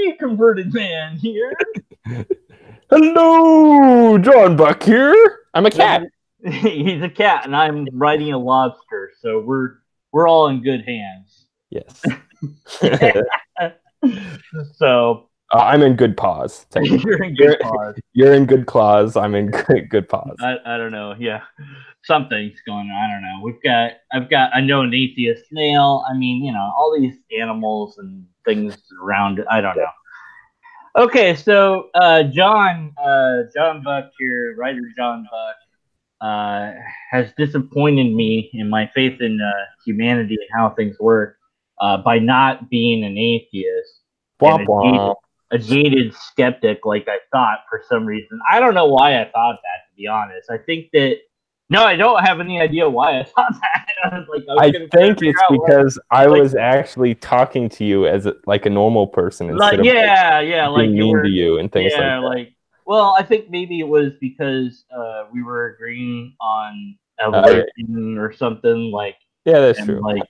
me, converted man here. Hello, John Buck here. I'm a cat. He's a cat, and I'm riding a lobster, so we're all in good hands. Yes. So I'm in good paws. you're in good paws. You're in good claws. I'm in good paws. I don't know. Yeah, something's going on. I don't know. I know an atheist snail. I mean, all these animals and things around it. I don't know. Okay, so John Buck here, writer John Buck, has disappointed me in my faith in humanity and how things work by not being an atheist and a jaded skeptic like I thought for some reason. I don't know why I thought that, to be honest. I think that I don't have any idea why I thought that. I think it's because I was actually talking to you as a normal person instead of being mean to you and things like that. Well, I think maybe it was because we were agreeing on evolution or something like. Yeah, that's true. We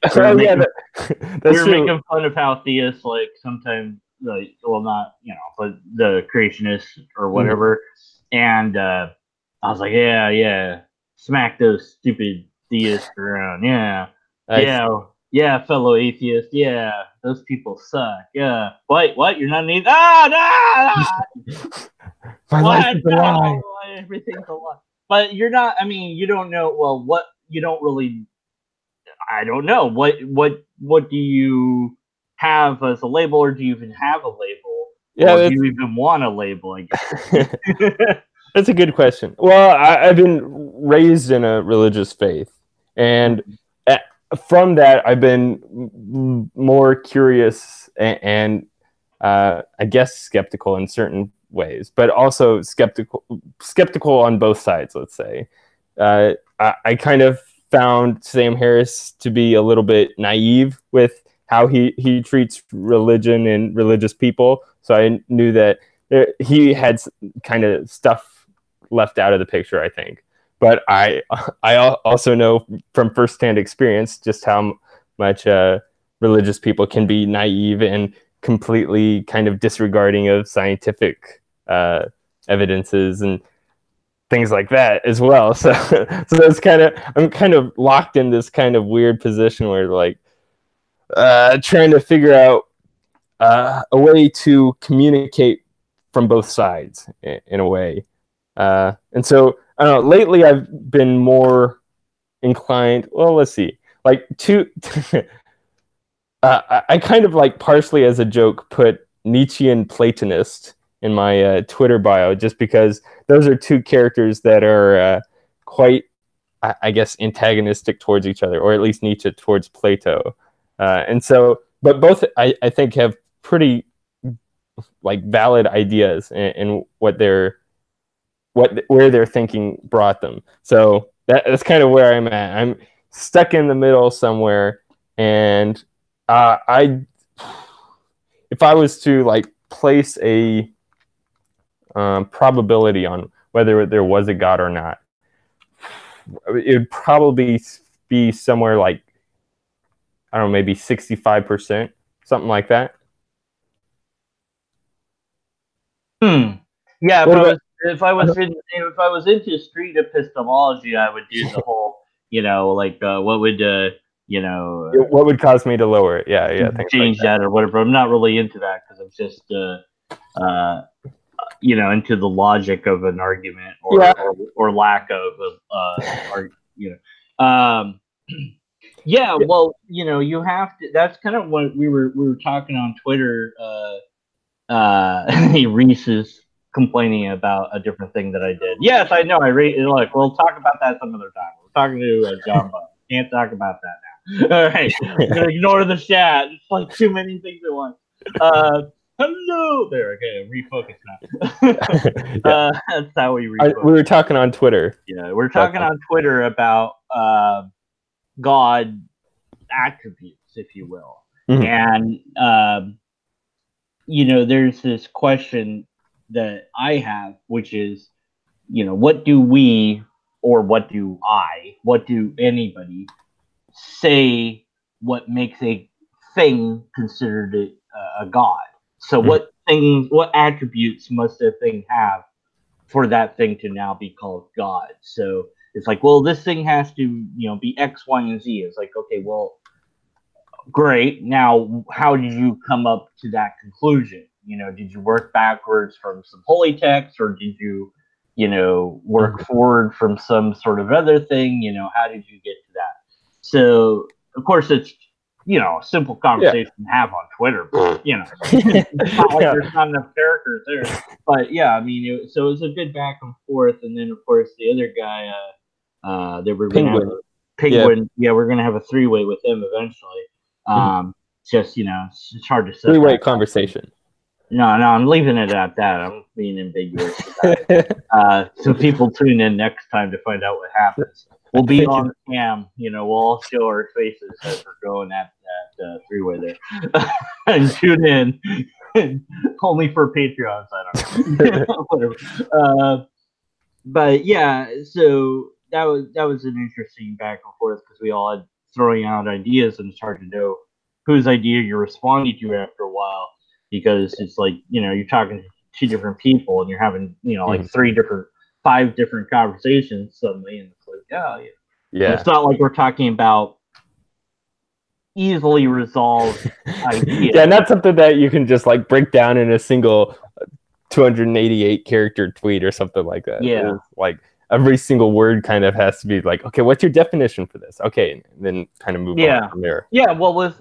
were making fun of how theists sometimes not but the creationists or whatever, and I was like, yeah, smack those stupid theists around, yeah, fellow atheists, yeah, those people suck, yeah. What? You're not an atheist? My life is a lie. Everything's a lie. But you're not. I mean, you don't know. Well, what you don't really. I don't know. What do you have as a label, or do you even have a label? Yeah, or do you even want a label? I guess. That's a good question. Well, I've been raised in a religious faith, and from that, I've been more curious and I guess skeptical in certain ways, but also skeptical on both sides. Let's say I kind of found Sam Harris to be a little bit naive with how he treats religion and religious people. So I knew that he had kind of stuff left out of the picture, I think. But I also know from firsthand experience just how much religious people can be naive and completely kind of disregarding of scientific evidences and things like that as well. So that's I'm kind of locked in this kind of weird position where trying to figure out a way to communicate from both sides in a way. And so I don't know, lately I've been more inclined, well, let's see, I kind of partially as a joke put Nietzschean Platonist in my Twitter bio, just because those are two characters that are quite, I guess, antagonistic towards each other, or at least Nietzsche towards Plato. And so, but both I think have pretty valid ideas in where their thinking brought them. So that's kind of where I'm at. I'm stuck in the middle somewhere, and if I was to place a probability on whether there was a God or not, it would probably be somewhere I don't know, maybe 65%, something like that. Yeah, if I was into street epistemology, I would do the whole, what would cause me to lower it? Yeah, change that or whatever. I'm not really into that because I'm just into the logic of an argument or lack of yeah, well, you have to. That's kind of what we were talking on Twitter. Reese is complaining about a different thing that I did. Yes, I know. We'll talk about that some other time. We're talking to John Buck. Can't talk about that now. All right, I'm gonna ignore the chat. It's too many things at once. Hello there. Okay, refocus now. That's how we refocus. We were talking on Twitter. Yeah, we're talking on Twitter about God attributes, if you will. Mm-hmm. And there's this question that I have, which is, what do we, or what do anybody say what makes a thing considered a God? So things, what attributes must a thing have for that thing to now be called God? So it's like, well, this thing has to, be X, Y, and Z. It's like, okay, well, great. Now, how did you come up to that conclusion? Did you work backwards from some holy text, or did you, work forward from some sort of other thing? How did you get to that? So, of course, it's a simple conversation to have on Twitter. But, it's not like there's not enough characters there. But yeah, I mean, so it was a good back and forth. And then, of course, the other guy, that we're going to have Penguin. Yeah, we're going to have a 3-way with him eventually. Just it's hard to set three-way conversation. No, I'm leaving it at that. I'm being ambiguous about it. So people tune in next time to find out what happens. We'll be on cam. We'll all show our faces as we're going at that 3-way there. And tune in. Only for Patreons. I don't know. Whatever. But yeah, so that was an interesting back and forth because we all had throwing out ideas, and it's hard to know whose idea you're responding to after a while, because it's like, you're talking to 2 different people and you're having, like 5 different conversations suddenly, and it's like, yeah. It's not like we're talking about easily resolved ideas. Yeah, not something that you can just like break down in a single 288 character tweet or something like that. Yeah. It's like every single word kind of has to be like, okay, what's your definition for this? Okay, and then kind of move on from there. Yeah, well,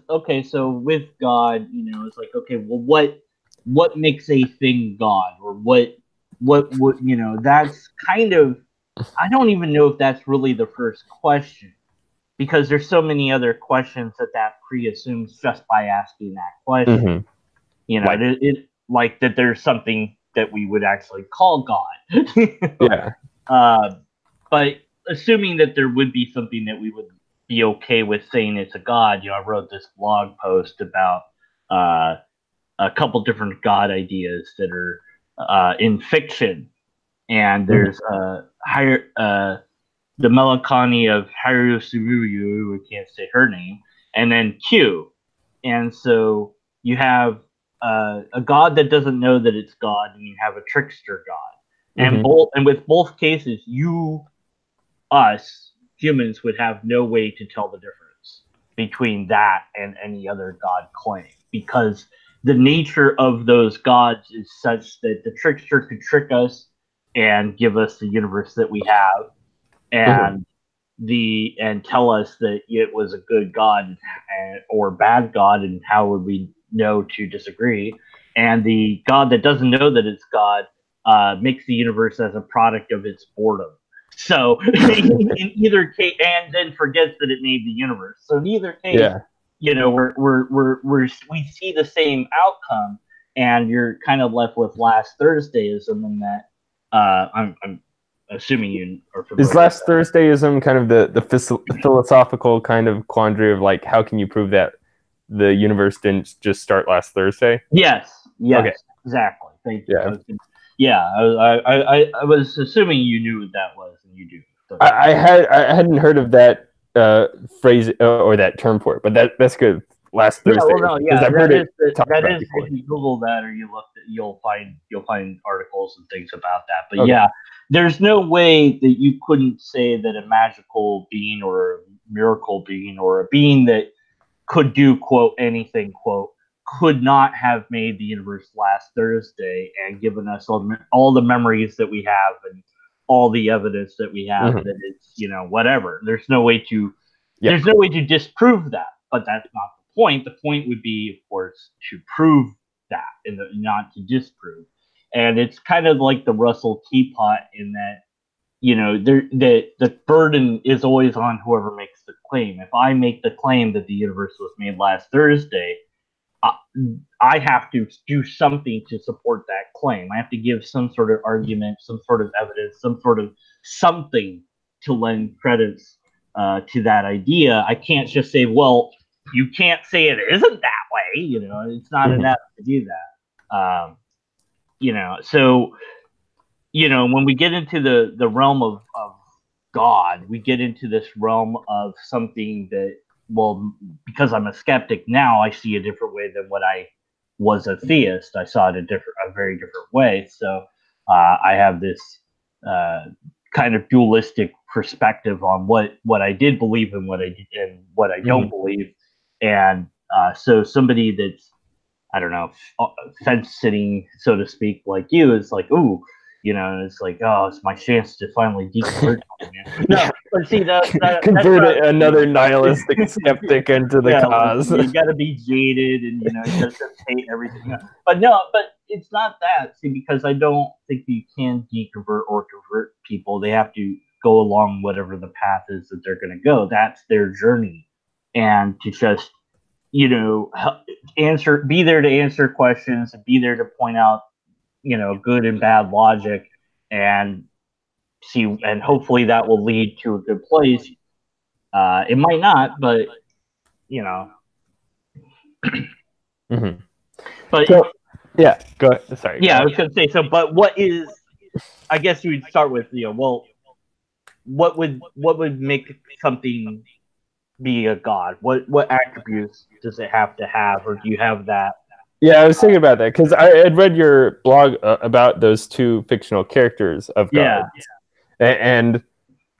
so with God, it's like, okay, well, what makes a thing God, or what that's kind of, I don't even know if that's really the first question, because there's so many other questions that pre-assumes just by asking that question. It like that there's something that we would actually call God. Yeah. But assuming that there would be something that we would be okay with saying it's a God, I wrote this blog post about a couple different God ideas that are in fiction, and there's the melancholy of Haru Suruyu, we can't say her name, and then Q, and so you have a God that doesn't know that it's God, and you have a trickster God, and with both cases, us humans would have no way to tell the difference between that and any other God claim, because the nature of those gods is such that the trickster could trick us and give us the universe that we have, and and tell us that it was a good God or bad God, and how would we know to disagree? And the God that doesn't know that it's God makes the universe as a product of its boredom. So in either case, and then forgets that it made the universe. So in either case, we see the same outcome, and you're kind of left with last Thursdayism, in that I'm assuming you are familiar. Is last Thursdayism kind of the philosophical kind of quandary of like, how can you prove that the universe didn't just start last Thursday? Yes, okay. Exactly. Thank you. I was assuming you knew what that was, and you do. So. I hadn't heard of that phrase or that term for it, but that's good. Last Thursday, I've heard it. That is, if you Google that or you look, you'll find articles and things about that. But yeah, there's no way that you couldn't say that a magical being or a miracle being or a being that could do quote anything quote could not have made the universe last Thursday and given us all the memories that we have and all the evidence that we have that it's whatever. There's no way to disprove that, but that's not the point. The point would be, of course, to prove that and not to disprove. And it's kind of like the Russell teapot in that the burden is always on whoever makes the claim. If I make the claim that the universe was made last Thursday, I have to do something to support that claim. I have to give some sort of argument, some sort of evidence, some sort of something to lend credence to that idea. I can't just say, well, you can't say it isn't that way. It's not enough to do that. So, when we get into the realm of God, we get into this realm of something that, well, because I'm a skeptic now, I see a different way than what I was a theist. I saw it a very different way. So I have this kind of dualistic perspective on what I did believe and what I don't believe. And so somebody that's, I don't know, fence sitting, so to speak, like you, is like, ooh, and it's like, oh, it's my chance to finally deconvert. No, but see, convert another nihilistic skeptic into the cause. Like, you got to be jaded, and just hate everything. But no, but it's not that. See, because I don't think you can deconvert or convert people. They have to go along whatever the path is that they're going to go. That's their journey, and to just be there to answer questions, and be there to point out good and bad logic, and hopefully that will lead to a good place. It might not, but mm-hmm. But so, yeah, go ahead. Sorry. Yeah, I was going to say, so, but what is, I guess we'd start with, well, what would make something be a god? What attributes does it have to have, or do you have that? Yeah, I was thinking about that because I had read your blog about those two fictional characters of gods, and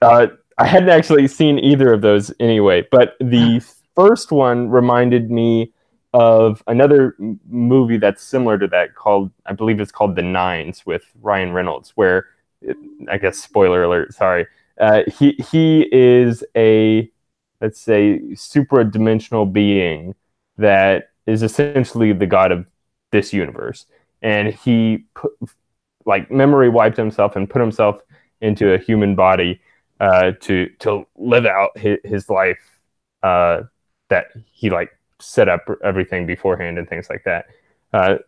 I hadn't actually seen either of those anyway. But the first one reminded me of another movie that's similar to that called, I believe it's called The Nines with Ryan Reynolds, where, I guess spoiler alert, sorry, he is a, let's say, supradimensional being that is essentially the god of this universe, and he memory wiped himself and put himself into a human body to live out his life that he set up everything beforehand and things like that. I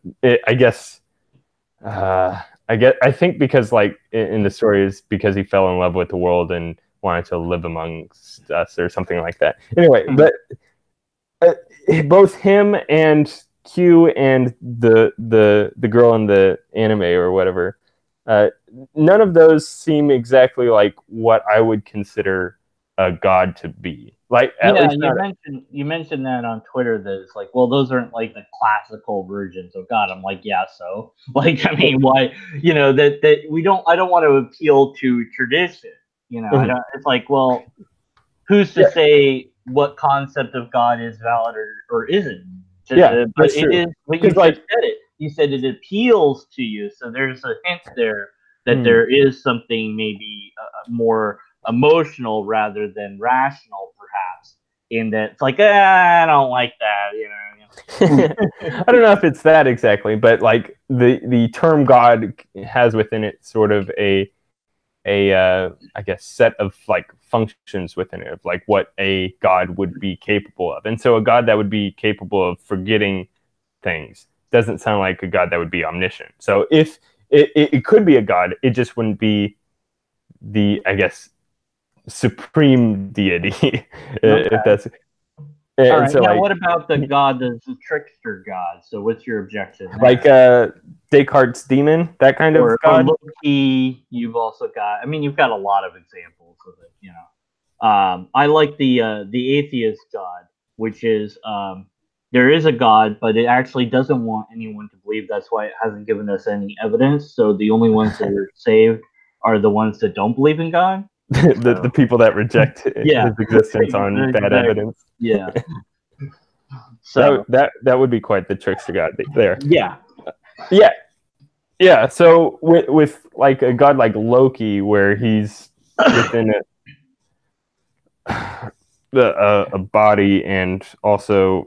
think because in the story is because he fell in love with the world and wanted to live amongst us or something like that. Anyway, but both him and Q and the girl in the anime or whatever, none of those seem exactly like what I would consider a god to be. You mentioned that on Twitter, that it's like, well, those aren't like the classical versions of God. I'm like, yeah, so I mean, why, that I don't want to appeal to tradition, it's like, well, who's to say what concept of God is valid or isn't? But it is, but you just said it. You said it appeals to you, so there's a hint there that there is something maybe more emotional rather than rational, perhaps. In that, it's like, I don't like that, I don't know if it's that exactly, but the term God has within it sort of a I guess set of functions within it of what a god would be capable of. And so a god that would be capable of forgetting things doesn't sound like a god that would be omniscient. So if it could be a god, it just wouldn't be the, I guess, supreme deity. If that's all right. So now, what about the god that's a trickster god? So what's your objection there? Descartes' demon, that kind of god? Or Loki, you've also got, you've got a lot of examples of it, I like the atheist god, which is, there is a god, but it actually doesn't want anyone to believe. That's why it hasn't given us any evidence. So the only ones that are saved are the ones that don't believe in God. the people that reject his existence on bad evidence. Yeah. So that would be quite the trickster god there. Yeah. So with a god like Loki, where he's within a body and also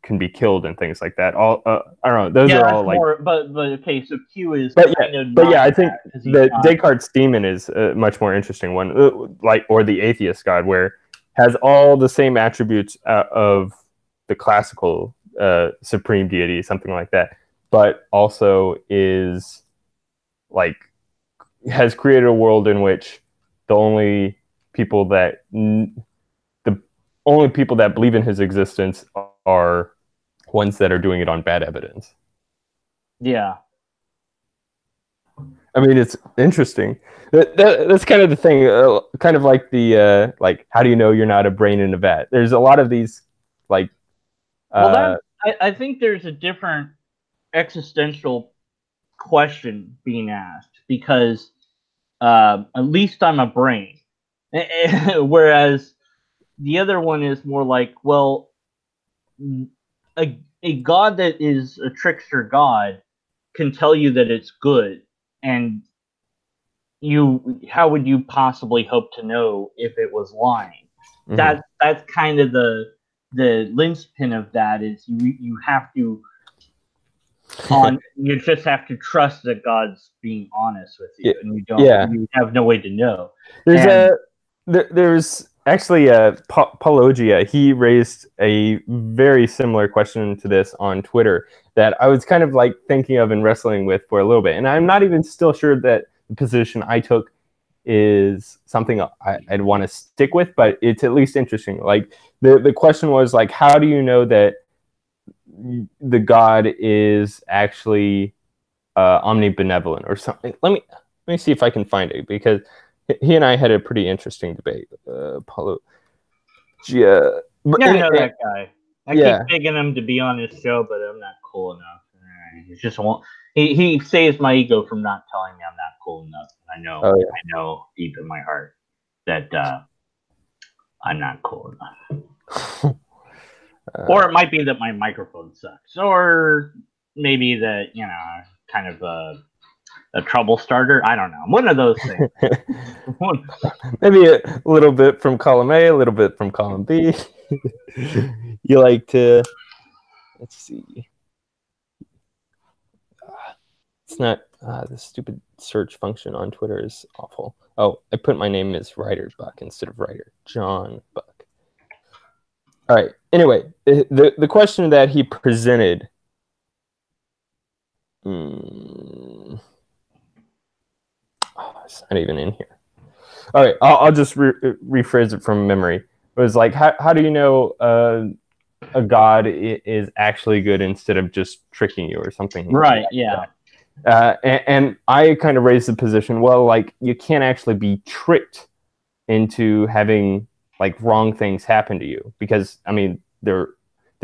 can be killed and things like that. All I don't know. Those are all more, but okay. So Q is. But I think the Descartes' demon is a much more interesting one, or the atheist god, where has all the same attributes of the classical supreme deity, something like that, but also is has created a world in which the only people that believe in his existence are ones that are doing it on bad evidence. Yeah. It's interesting. That's kind of the thing, kind of like the how do you know you're not a brain in a vat? There's a lot of these I think there's a different existential question being asked because at least I'm a brain, whereas the other one is more like, well, a god that is a trickster god can tell you that it's good, and how would you possibly hope to know if it was lying? Mm-hmm. That's kind of the linchpin of that is you have to you just have to trust that God's being honest with you, and Yeah. you have no way to know. There's And there's actually a Paulogia. He raised a very similar question to this on Twitter that I was kind of like thinking of and wrestling with for a little bit, and I'm not even still sure that the position I took is something I'd want to stick with, but it's at least interesting. Like the question was like, how do you know that the God is actually omnibenevolent or something? Let me see if I can find it, because he and I had a pretty interesting debate. Paulo, yeah, yeah, I know that guy. I yeah, keep begging him to be on his show, but I'm not cool enough. He just won't. He saves my ego from not telling me I'm not cool enough. oh yeah. I know deep in my heart that I'm not cool enough. Or it might be that my microphone sucks, or maybe that kind of a trouble starter. I don't know. One of those things. Maybe a little bit from column A, a little bit from column B. You like to, let's see. It's not, the stupid search function on Twitter is awful. Oh, I put my name as Writer Buck instead of Writer. John Buck. All right. Anyway, the question that he presented. Oh, it's not even in here. All right. I'll just rephrase it from memory. It was like, how do you know a god is actually good instead of just tricking you or something? Right. Yeah. And I kind of raised the position, well, like you can't actually be tricked into having like wrong things happen to you, because I mean they're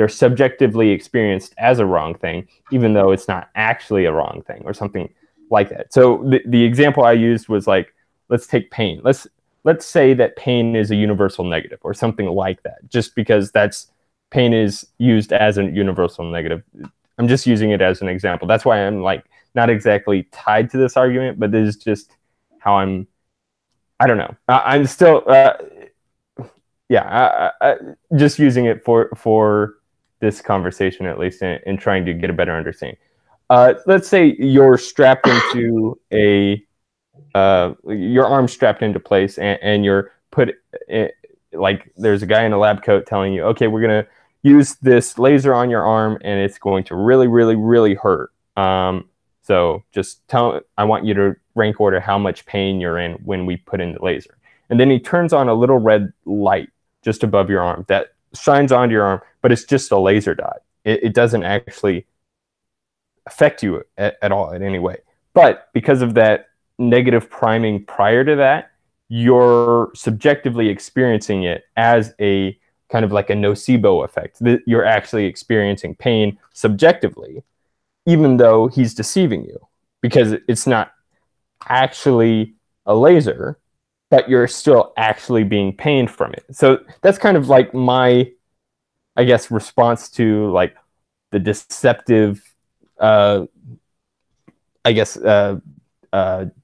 subjectively experienced as a wrong thing, even though it's not actually a wrong thing or something like that. So the example I used was like, let's take pain. Let's say that pain is a universal negative or something like that, just because pain is used as a universal negative. I'm just using it as an example. That's why I'm like not exactly tied to this argument, but this is just how I don't know. I'm still, just using it for this conversation, at least, and trying to get a better understanding. Let's say you're strapped into your arm strapped into place, and you're put, like there's a guy in a lab coat telling you, okay, we're going to use this laser on your arm, and it's going to really, really, really hurt. So just I want you to rank order how much pain you're in when we put in the laser. And then he turns on a little red light just above your arm that shines onto your arm, but it's just a laser dot. It doesn't actually affect you at all in any way. But because of that negative priming prior to that, you're subjectively experiencing it as a kind of like a nocebo effect. You're actually experiencing pain subjectively, even though he's deceiving you, because it's not actually a laser, but you're still actually being pained from it. So that's kind of like my, I guess, response to like the deceptive, I guess,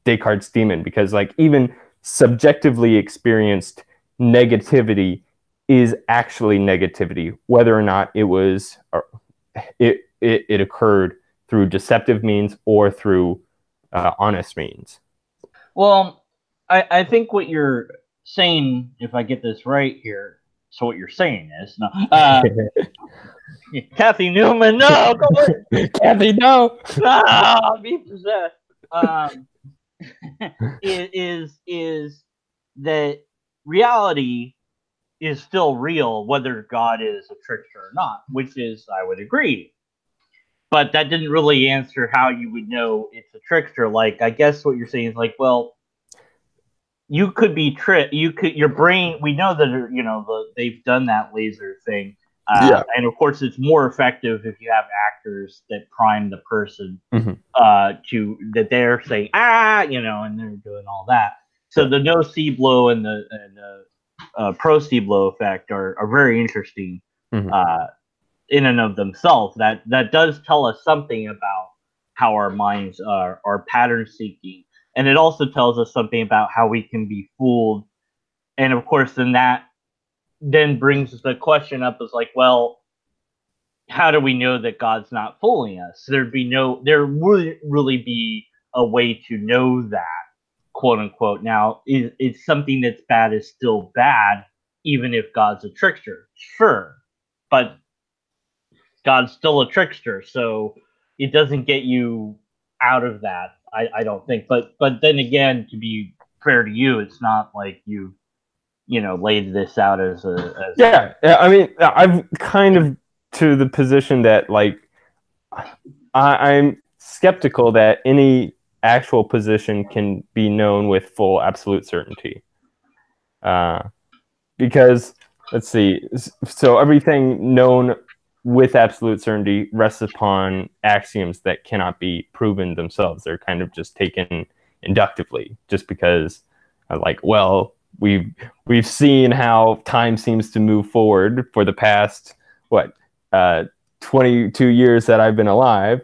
Descartes' demon, because like even subjectively experienced negativity is actually negativity, whether or not it occurred through deceptive means or through honest means. Well, I think what you're saying, if I get this right here, so what you're saying is no. Kathy Newman, no, go away. Kathy, no. I'll be possessed. Is that reality is still real, whether God is a trickster or not, which is, I would agree. But that didn't really answer how you would know it's a trickster. Like, I guess what you're saying is like, well, you could be tricked. You could, your brain. We know that they've done that laser thing. And of course, it's more effective if you have actors that prime the person to that they're saying and they're doing all that. So the no C blow and the pro C blow effect are very interesting in and of themselves. That does tell us something about how our minds are pattern seeking, and it also tells us something about how we can be fooled. And of course, then brings the question up as like, well, how do we know that God's not fooling us? There would really be a way to know that, quote unquote. Now, is something that's bad is still bad, even if God's a trickster? Sure, but God's still a trickster, so it doesn't get you out of that. I don't think. But then again, to be fair to you, it's not like you laid this out as I mean, I've kind of to the position that like I'm skeptical that any actual position can be known with full absolute certainty. Because let's see, so everything known with absolute certainty rests upon axioms that cannot be proven themselves. They're kind of just taken inductively, just because, we've seen how time seems to move forward for the past 22 years that I've been alive,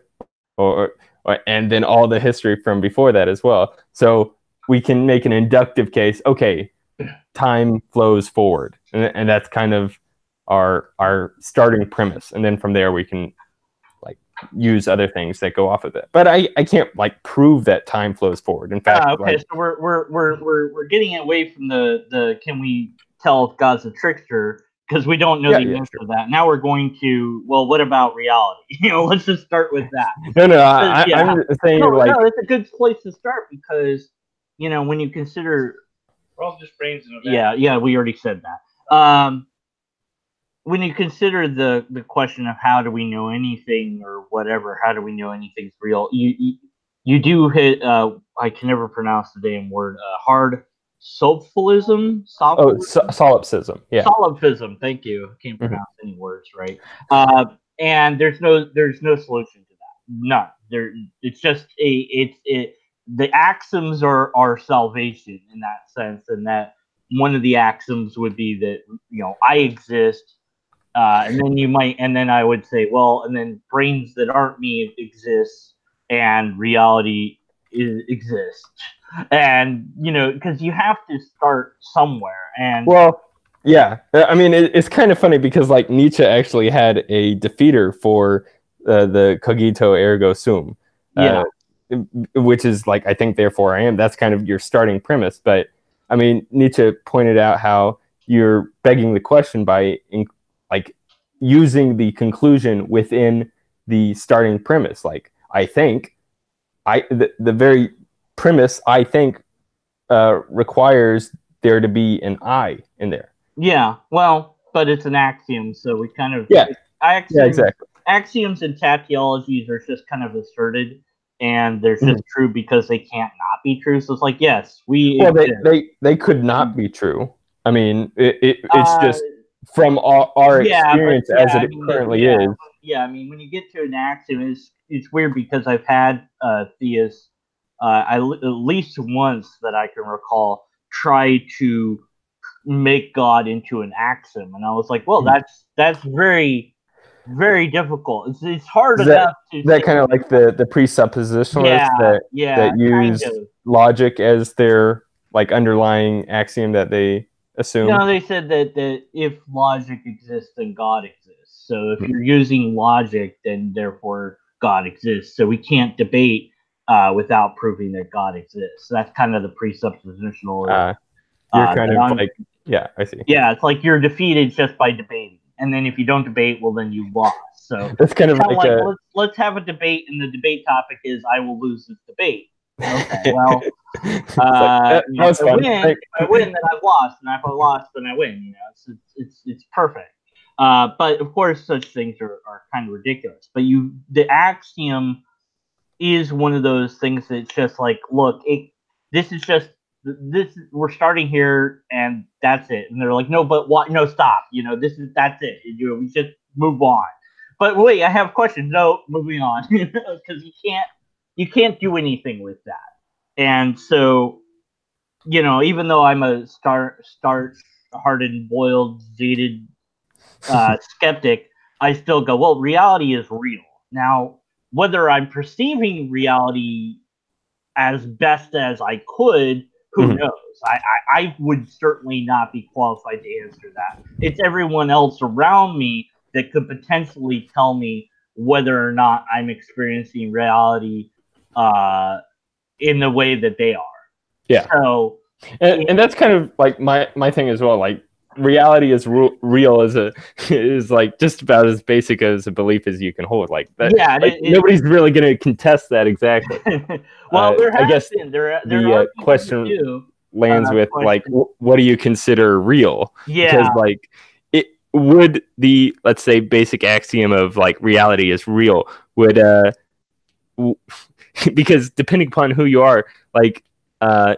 and then all the history from before that as well. So we can make an inductive case. Okay, time flows forward, and that's kind of our starting premise, and then from there we can use other things that go off of it. But I can't prove that time flows forward. In fact, so we're getting away from the can we tell if God's a trickster, because we don't know the answer to that. Now we're going to, well, what about reality? Let's just start with that. I'm saying it's a good place to start, because when you consider, we're all just brains in a vat. Yeah, we already said that. When you consider the question of how do we know anything or whatever, how do we know anything's real, you do hit, I can never pronounce the damn word, hard solipsism? Solipsism, yeah. Solipsism, thank you. I can't pronounce any words right. And there's no solution to that. None. It's just the axioms are salvation in that sense, and that one of the axioms would be that I exist. And then I would say, well, and then brains that aren't me exist, and reality exists, and because you have to start somewhere. And I mean, it's kind of funny because Nietzsche actually had a defeater for the cogito ergo sum, which is I think therefore I am. That's kind of your starting premise. But I mean, Nietzsche pointed out how you're begging the question by using the conclusion within the starting premise. I think, the very premise, I think, requires there to be an I in there. Yeah, well, but it's an axiom, so we kind of exactly. Axioms and tautologies are just kind of asserted, and they're just true because they can't not be true. So it's yes, they could not be true. I mean, it's just from our experience as it currently is. Yeah, I mean, when you get to an axiom, it's weird because I've had theists, at least once that I can recall, try to make God into an axiom, and I was like, well, that's very, very difficult. It's hard enough to. That kind of like the presuppositionalists that use logic as their underlying axiom that they assume. No, they said that if logic exists, then God exists. So if you're using logic, then therefore God exists. So we can't debate without proving that God exists. So that's kind of the presuppositional. You're kind of I see. Yeah, it's like you're defeated just by debating, and then if you don't debate, well, then you lost. So it's kind of let's have a debate, and the debate topic is I will lose this debate. Okay, well, if I win, then I've lost, and if I lost, then I win. It's perfect. But of course, such things are kind of ridiculous. But the axiom is one of those things that's just look, this is just this we're starting here and that's it. And they're like, no, but what? No, stop. That's it. We just move on. But wait, I have questions. No, moving on, because you can't do anything with that. And so, even though I'm a hardened, boiled, jaded skeptic, I still go, well, reality is real. Now, whether I'm perceiving reality as best as I could, who knows? I would certainly not be qualified to answer that. It's everyone else around me that could potentially tell me whether or not I'm experiencing reality in the way that they are. Yeah. So, and that's kind of like my thing as well. Like, reality is real is like just about as basic as a belief as you can hold. Like that. Yeah, nobody's really going to contest that exactly. Well, I guess the question lands with like, what do you consider real? Yeah. Because like, it would let's say basic axiom of like reality is real would because depending upon who you are, like.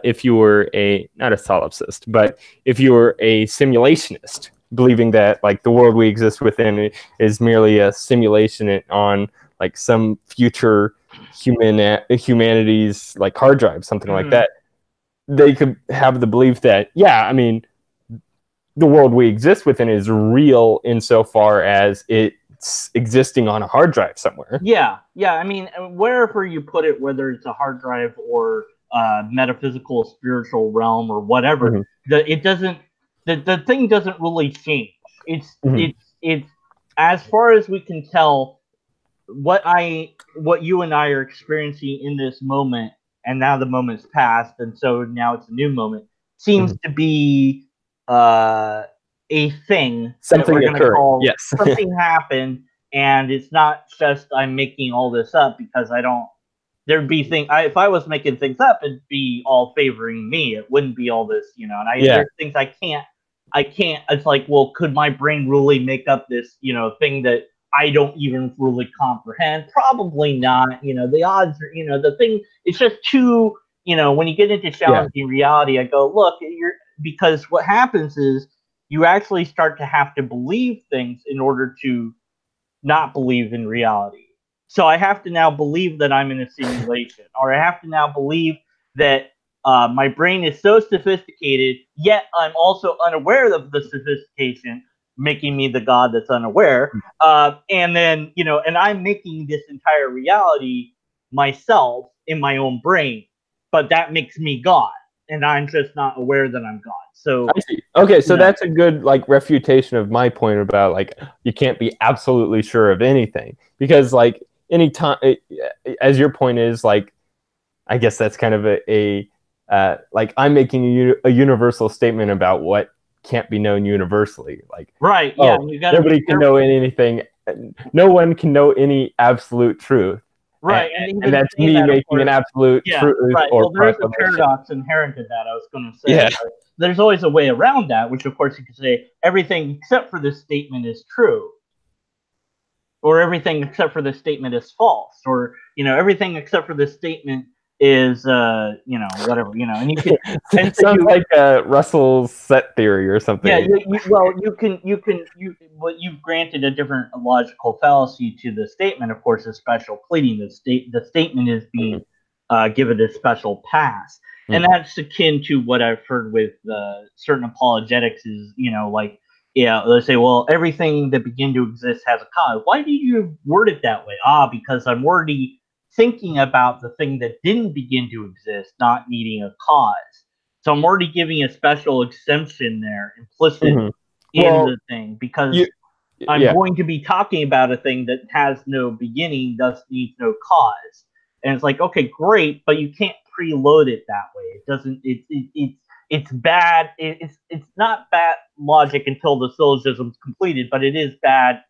If you were not a solipsist, but if you were a simulationist, believing that like the world we exist within is merely a simulation on like some future humanity's like hard drive, something like that, they could have the belief that, yeah, I mean, the world we exist within is real insofar as it's existing on a hard drive somewhere. Yeah. I mean, wherever you put it, whether it's a hard drive or metaphysical, spiritual realm or whatever, the thing doesn't really change. It's as far as we can tell, what you and I are experiencing in this moment, and now the moment's passed, and so now it's a new moment, seems to be a thing. Something occurred. Yes. Something happened, and it's not just I'm making all this up because I don't. There'd be if I was making things up, it'd be all favoring me. It wouldn't be all this, and there's things I can't. It's like, well, could my brain really make up this, thing that I don't even really comprehend? Probably not. The odds are, the thing. It's just too, when you get into challenging reality, I go, look, because what happens is you actually start to have to believe things in order to not believe in reality. So I have to now believe that I'm in a simulation, or I have to now believe that my brain is so sophisticated, yet I'm also unaware of the sophistication, making me the god that's unaware. And then, and I'm making this entire reality myself in my own brain, but that makes me God, and I'm just not aware that I'm God. So I see. Okay, so that's a good like refutation of my point about like you can't be absolutely sure of anything, because like anytime, as your point is, like I guess that's kind of a like I'm making a universal statement about what can't be known universally. Like, right, yeah, nobody can know anything. No one can know any absolute truth. Right, and that's me making an absolute truth. Right. Well, there's a paradox inherent in that. I was going to say. Yeah. There's always a way around that, which of course you could say everything except for this statement is true, or everything except for this statement is false, or everything except for this statement is whatever, and you can it sounds like Russell's set theory or something. Yeah, you've granted a different logical fallacy to the statement, of course, is special pleading. The statement is being given a special pass, and that's akin to what I've heard with certain apologetics is, they say, well, everything that began to exist has a cause. Why do you word it that way? Because I'm already thinking about the thing that didn't begin to exist not needing a cause. So I'm already giving a special exemption there, implicit in the thing, because I'm going to be talking about a thing that has no beginning, thus needs no cause. And it's like, okay, great, but you can't preload it that way. It doesn't. It's bad. It's not bad logic until the syllogism's completed, but it is bad.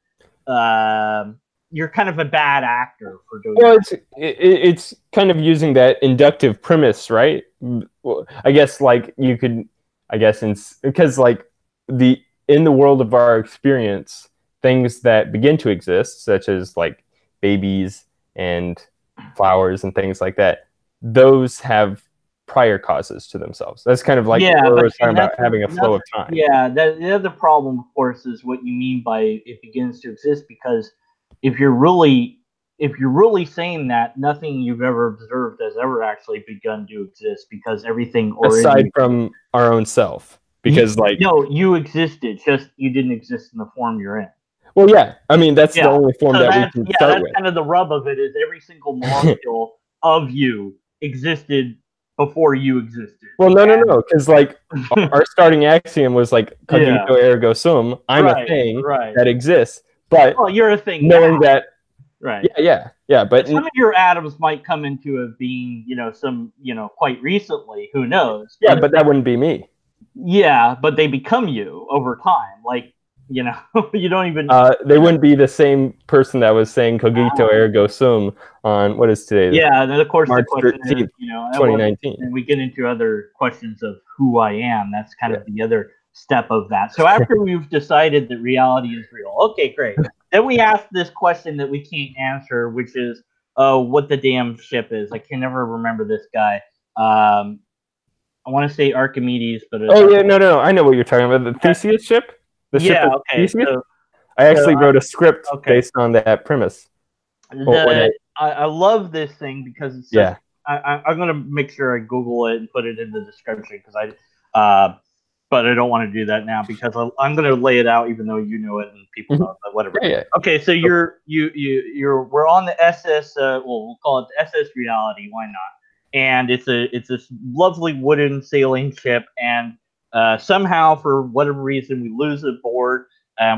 You're kind of a bad actor for doing. Well, it's kind of using that inductive premise, right? Well, I guess like you could, because like in the world of our experience, things that begin to exist, such as like babies and flowers and things like that, those have prior causes to themselves. That's kind of like Yeah, what but we're talking about, that's having a flow of time. Yeah, the other problem, of course, is what you mean by it begins to exist. Because if you're really saying that, nothing you've ever observed has ever actually begun to exist, because everything already, aside from our own self, because you existed, just you didn't exist in the form you're in. Well, yeah, I mean that's the Yeah. only form So that we can start that's with. kind of the rub of it, is every single molecule of you existed before you existed. Well, no, because like our starting axiom was like cogito ergo sum. I'm a thing that exists, but you're a thing knowing now. that, right? Yeah. But some of your atoms might come into a being, quite recently. Who knows? Yeah, but that wouldn't be me. Yeah, but they become you over time. Like, you don't even. They wouldn't be the same person that was saying cogito ergo sum on what is today? Yeah, and then of course March the question 13th, is, 2019. and we get into other questions of who I am. That's kind of the other step of that. So after we've decided that reality is real, okay, great. Then we ask this question that we can't answer, which is what the damn ship is. I can never remember this guy. I want to say Archimedes, but no, I know what you're talking about. The Theseus ship. The ship of Theseus. So, I actually wrote a script based on that premise. I love this thing because it's I'm gonna make sure I Google it and put it in the description, because but I don't want to do that now, because I'm gonna lay it out even though you know it and people know it, but whatever. Yeah. Okay, so we're on the SS. We'll call it the SS Reality. Why not? And it's this lovely wooden sailing ship, and somehow for whatever reason we lose a board,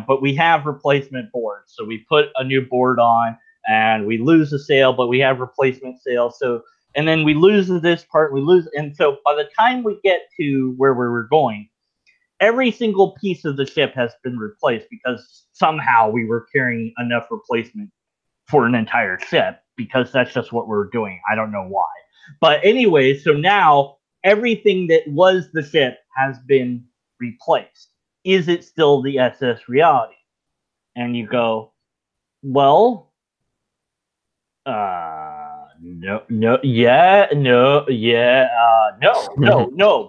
but we have replacement boards. So we put a new board on, and we lose the sail, but we have replacement sail. So, and then we lose this part, and so by the time we get to where we were going, every single piece of the ship has been replaced, because somehow we were carrying enough replacement for an entire ship, because that's just what we're doing. I don't know why. But anyway, so now everything that was the ship has been replaced. Is it still the SS Reality? And you go, well, no,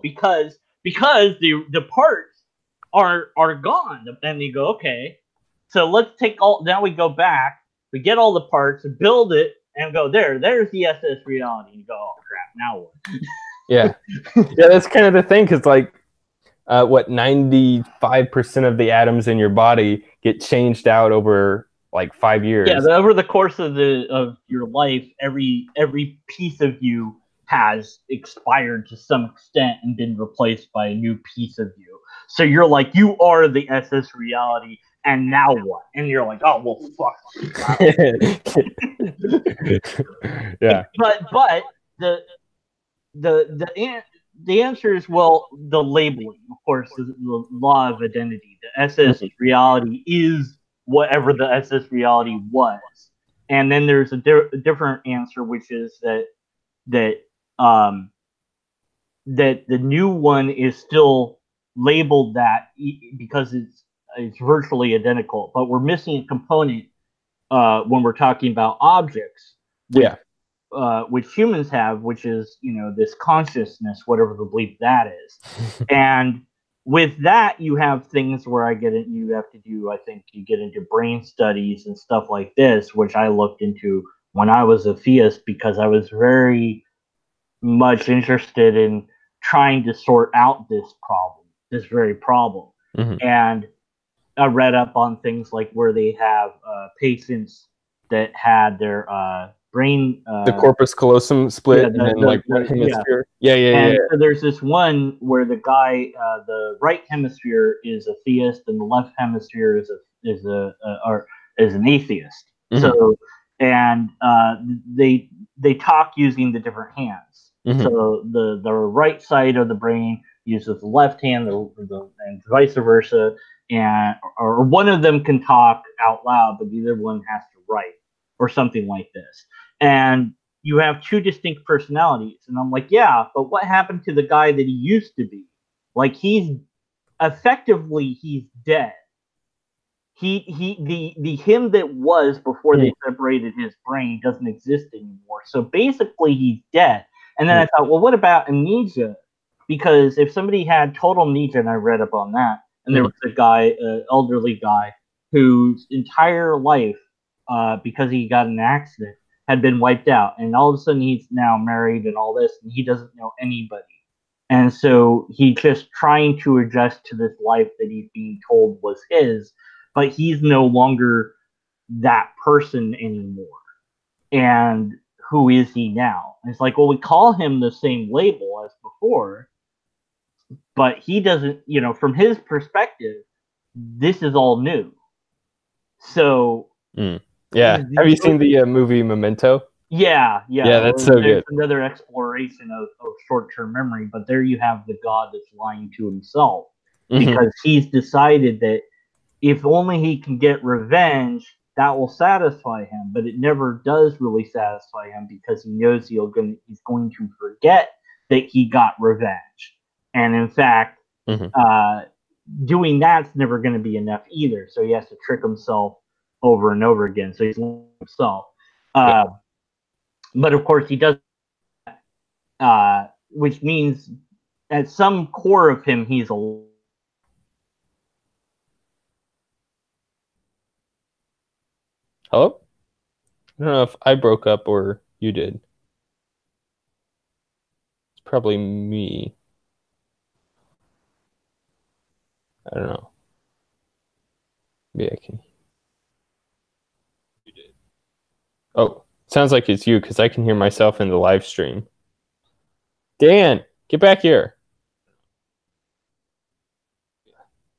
because the parts are gone. And you go, okay, so let's take now we go back, we get all the parts, build it, and go there's the SS Reality. And you go, oh crap, now what? Yeah, that's kind of the thing, because like 95% of the atoms in your body get changed out over like 5 years. Yeah, over the course of your life, every piece of you has expired to some extent and been replaced by a new piece of you. So you're like, you are the SS Reality, and now what? And you're like, oh well, fuck. Yeah. But the answer is, well, the labeling, of course, the law of identity. The SS Reality is whatever the SS Reality was, and then there's a different answer, which is that the new one is still labeled that because it's virtually identical, but we're missing a component when we're talking about objects. Which humans have, which is this consciousness, whatever the bleep that is. And with that, you have things where you have to do, I think you get into brain studies and stuff like this, which I looked into when I was a theist, because I was very much interested in trying to sort out this very problem. And I read up on things like where they have patients that had their brain, the corpus callosum split, and then what hemisphere? Yeah. So there's this one where the guy, the right hemisphere is a theist, and the left hemisphere is an atheist. So, and they talk using the different hands. So the right side of the brain uses the left hand, and vice versa, or one of them can talk out loud, but the other one has to write, or something like this. And you have two distinct personalities. And I'm like, yeah, but what happened to the guy that he used to be? Like, he's dead. The him that was before they separated his brain doesn't exist anymore. So basically he's dead. And then I thought, well, what about amnesia? Because if somebody had total amnesia, and I read up on that, and there was a guy, an elderly guy, whose entire life, because he got in an accident, had been wiped out, and all of a sudden he's now married and all this, and he doesn't know anybody. And so he's just trying to adjust to this life that he's being told was his, but he's no longer that person anymore. And who is he now? And it's like, well, we call him the same label as before, but he doesn't, from his perspective, this is all new. So, yeah. Have you seen the movie Memento? Yeah. That's so good. Another exploration of short-term memory, but there you have the God that's lying to himself because he's decided that if only he can get revenge, that will satisfy him, but it never does really satisfy him because he knows he's going to forget that he got revenge. And in fact, doing that's never going to be enough either. So he has to trick himself over and over again. So he's himself. But of course he does, which means at some core of him, he's a. Hello? I don't know if I broke up or you did. It's probably me. I don't know. Maybe I can. You did. Oh, sounds like it's you because I can hear myself in the live stream. Dan, get back here.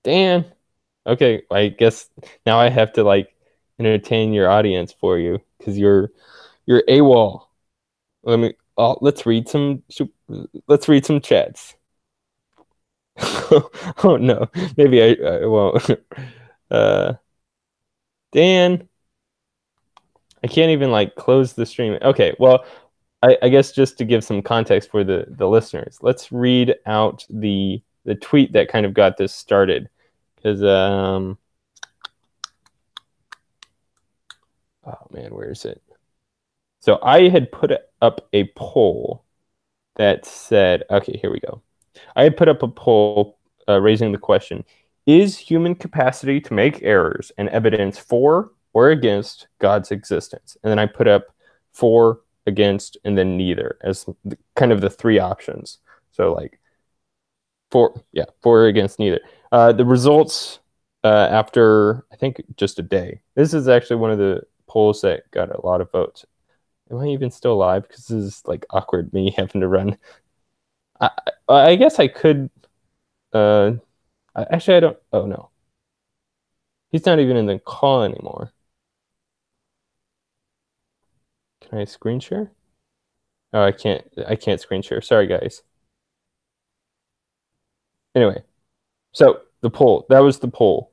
Dan. Okay, I guess now I have to entertain your audience for you because you're AWOL. Let's read some chats. Oh no, maybe I won't. Dan, I can't even close the stream. Okay, well, I guess just to give some context for the listeners, let's read out the tweet that kind of got this started. Because oh man, where is it? So I had put up a poll that said, okay, here we go. I had put up a poll raising the question: is human capacity to make errors an evidence for or against God's existence? And then I put up for, against, and then neither as kind of the three options. So for or against, neither. The results after I think just a day. This is actually one of the polls that got a lot of votes. Am I even still alive? Because this is awkward me having to run. I guess I could. Actually, I don't. Oh no, he's not even in the call anymore. Can I screen share? Oh, I can't. I can't screen share. Sorry, guys. Anyway, so the poll. That was the poll,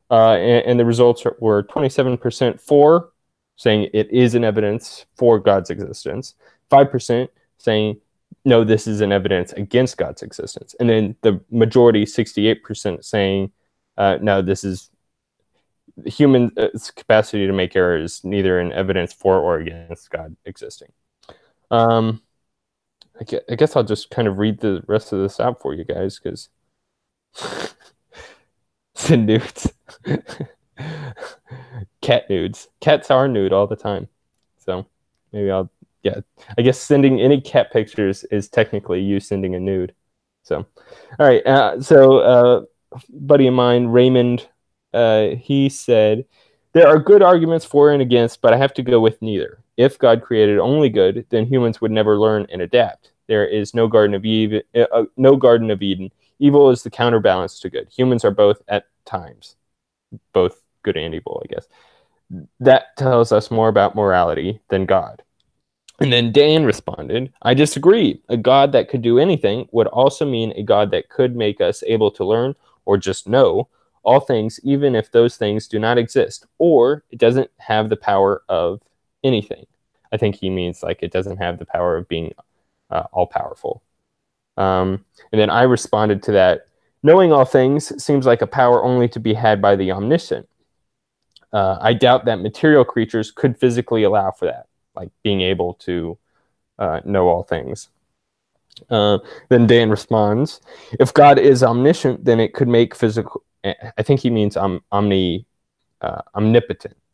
and the results were 27% for, saying it is an evidence for God's existence. 5% saying no, this is an evidence against God's existence. And then the majority, 68%, saying no, this is human capacity to make errors, neither an evidence for or against God existing. I guess I'll just kind of read the rest of this out for you guys because the nudes. Cat nudes. Cats are nude all the time. So maybe I guess sending any cat pictures is technically you sending a nude. So, all right. Buddy of mine, Raymond, he said, there are good arguments for and against, but I have to go with neither. If God created only good, then humans would never learn and adapt. There is no Garden of Eden. Evil is the counterbalance to good. Humans are both at times, both good and evil, I guess. That tells us more about morality than God. And then Dan responded, I disagree. A God that could do anything would also mean a God that could make us able to learn or just know all things, even if those things do not exist, or it doesn't have the power of anything. I think he means it doesn't have the power of being all-powerful. And then I responded to that, knowing all things seems like a power only to be had by the omniscient. I doubt that material creatures could physically allow for that, being able to know all things. Then Dan responds, if God is omniscient, then it could make physical... I think he means omnipotent,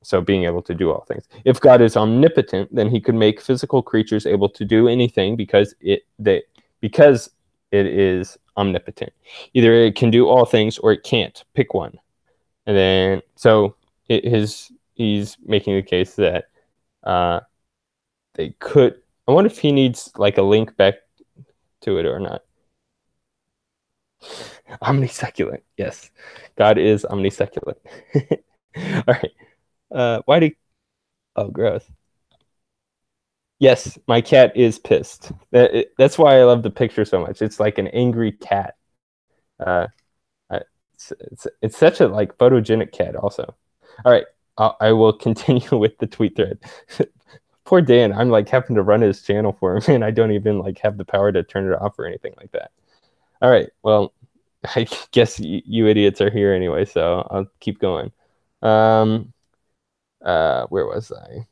so being able to do all things. If God is omnipotent, then he could make physical creatures able to do anything because it is omnipotent. Either it can do all things or it can't. Pick one. And then, so he's making the case that they could... I wonder if he needs like a link back to it or not. Omniseculant, yes. God is omniseculant. All right. Oh, gross. Yes, my cat is pissed. That's why I love the picture so much. It's like an angry cat. It's such a like photogenic cat also. All right. I will continue with the tweet thread. Poor Dan, I'm like having to run his channel for him, and I don't even like have the power to turn it off or anything like that. All right, well, I guess you idiots are here anyway, so I'll keep going. Where was I?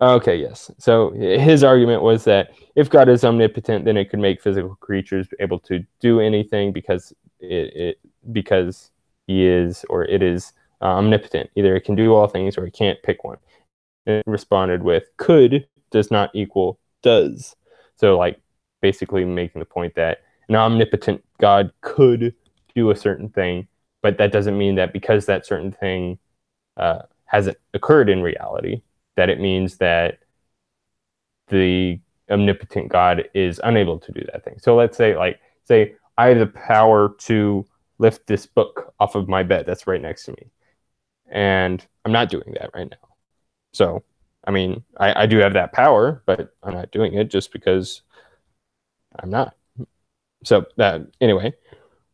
Okay, yes. So his argument was that if God is omnipotent, then it could make physical creatures able to do anything because because he is or it is omnipotent. Either it can do all things or it can't. Pick one. And it responded with could does not equal does. So like basically making the point that an omnipotent God could do a certain thing, but that doesn't mean that because that certain thing hasn't occurred in reality, that it means that the omnipotent God is unable to do that thing. So let's say I have the power to lift this book off of my bed that's right next to me, and I'm not doing that right now. So, I mean, I do have that power, but I'm not doing it just because I'm not. So, anyway.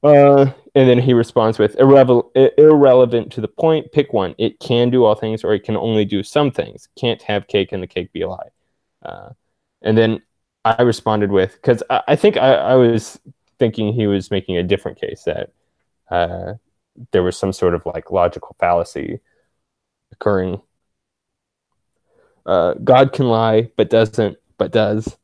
And then he responds with, irrelevant to the point, pick one. It can do all things or it can only do some things. Can't have cake and the cake be a lie. And then I responded with, because I think I was thinking he was making a different case, that there was some sort of like logical fallacy occurring. God can lie, but doesn't, but does.